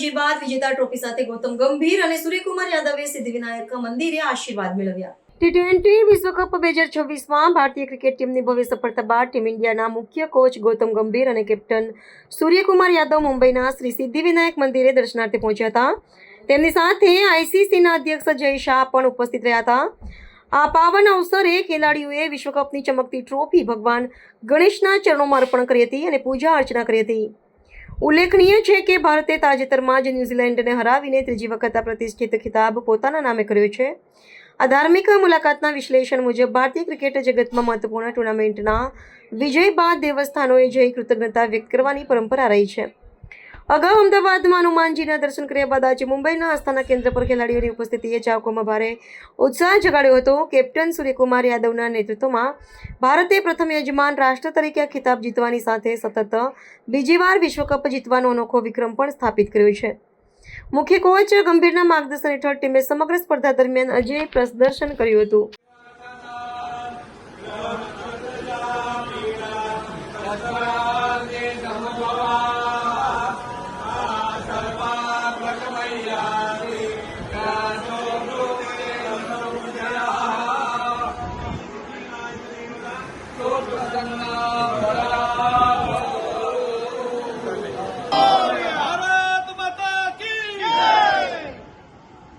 આશીર્વાદ વિજેતા ટ્રોફી સાથે ગૌતમ ગંભીર અને સૂર્યકુમાર યાદવે સિદ્ધિવિનાયક મંદિરે આશીર્વાદ મેળવ્યા। ટી20 વિશ્વકપ 2026માં ભારતીય ક્રિકેટ ટીમની ભવ્ય સફળતા બાદ ટીમ ઇન્ડિયાના મુખ્ય કોચ ગૌતમ ગંભીર અને કેપ્ટન સૂર્યકુમાર યાદવ મુંબઈના શ્રી સિદ્ધિવિનાયક મંદિરે દર્શનાર્થે પહોંચ્યા હતા। તેમની સાથે આઈસીસીના અધ્યક્ષ જય શાહ પણ ઉપસ્થિત રહ્યા હતા। આ પાવન અવસરે ખેલાડીઓએ વિશ્વકપની ચમકતી ટ્રોફી ભગવાન ગણેશના ચરણોમાં અર્પણ કરી હતી અને પૂજા અર્ચના કરી હતી। ઉલ્લેખનીય છે કે ભારતે તાજેતરમાં જ ન્યૂઝીલેન્ડને હરાવીને ત્રીજી વખત આ પ્રતિષ્ઠિત ખિતાબ પોતાના નામે કર્યો છે। આ ધાર્મિક મુલાકાતના વિશ્લેષણ મુજબ ભારતીય ક્રિકેટ જગતમાં મહત્વપૂર્ણ ટુર્નામેન્ટના વિજય બાદ દેવસ્થાનોએ જઈ કૃતજ્ઞતા વ્યક્ત કરવાની પરંપરા રહી છે। અગાઉ અમદાવાદમાં હનુમાનજીના દર્શન કર્યા બાદ આજે મુંબઈના આસ્થાના કેન્દ્ર પર ખેલાડીઓની ઉપસ્થિતિએ ચાહકોમાં ભારે ઉત્સાહ જગાડ્યો હતો। કેપ્ટન સૂર્યકુમાર યાદવના નેતૃત્વમાં ભારતે પ્રથમ યજમાન રાષ્ટ્ર તરીકે આ ખિતાબ જીતવાની સાથે સતત બીજી વાર વિશ્વકપ જીતવાનો અનોખો વિક્રમ પણ સ્થાપિત કર્યો છે। મુખ્ય કોચ ગંભીરના માર્ગદર્શન હેઠળ ટીમે સમગ્ર સ્પર્ધા દરમિયાન અજેય પ્રદર્શન કર્યું હતું। ભગવાન